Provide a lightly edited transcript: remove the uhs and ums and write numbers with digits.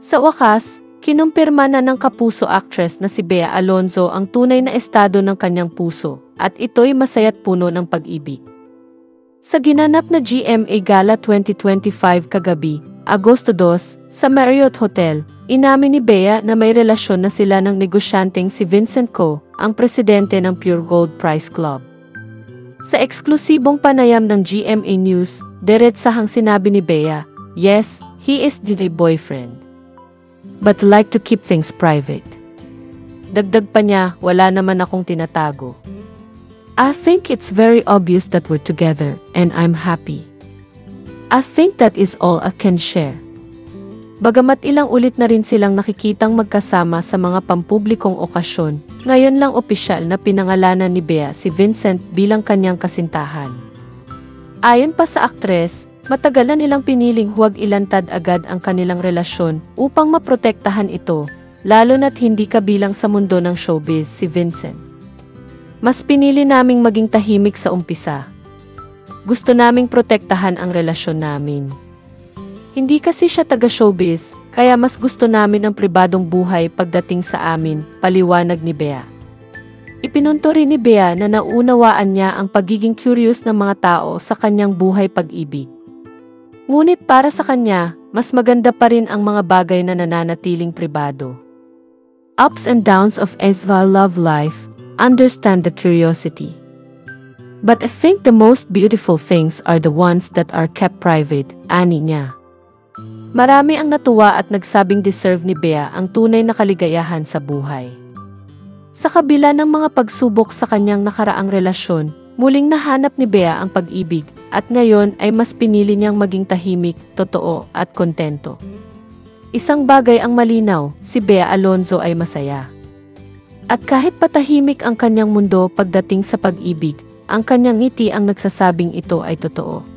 Sa wakas, kinumpirma na ng kapuso actress na si Bea Alonzo ang tunay na estado ng kanyang puso, at ito'y masaya't puno ng pag-ibig. Sa ginanap na GMA Gala 2025 kagabi, Agosto 2, sa Marriott Hotel, inamin ni Bea na may relasyon na sila ng negosyanteng si Vincent Ko, ang presidente ng Pure Gold Prize Club. Sa eksklusibong panayam ng GMA News, diretsahang sinabi ni Bea, "Yes, he is my boyfriend. But like to keep things private." Dagdag pa niya, "Wala naman akong tinatago. I think it's very obvious that we're together, and I'm happy. I think that is all I can share." Bagamat ilang ulit na rin silang nakikitang magkasama sa mga pampublikong okasyon, ngayon lang opisyal na pinangalanan ni Bea si Vincent bilang kanyang kasintahan. Ayon pa sa aktres, matagal na nilang piniling huwag ilantad agad ang kanilang relasyon upang maprotektahan ito, lalo na't hindi kabilang sa mundo ng showbiz si Vincent. "Mas pinili naming maging tahimik sa umpisa. Gusto naming protektahan ang relasyon namin. Hindi kasi siya taga-showbiz, kaya mas gusto namin ang pribadong buhay pagdating sa amin," paliwanag ni Bea. Ipinunto rin ni Bea na naunawaan niya ang pagiging curious ng mga tao sa kanyang buhay pag-ibig. Ngunit para sa kanya, mas maganda pa rin ang mga bagay na nananatiling pribado. Ups and downs of Ezva love life, understand the curiosity. But I think the most beautiful things are the ones that are kept private, ani niya. Marami ang natuwa at nagsabing deserve ni Bea ang tunay na kaligayahan sa buhay. Sa kabila ng mga pagsubok sa kanyang nakaraang relasyon, muling nahanap ni Bea ang pag-ibig, at ngayon ay mas pinili niyang maging tahimik, totoo at kontento. Isang bagay ang malinaw, si Bea Alonzo ay masaya. At kahit patahimik ang kanyang mundo pagdating sa pag-ibig, ang kanyang ngiti ang nagsasabing ito ay totoo.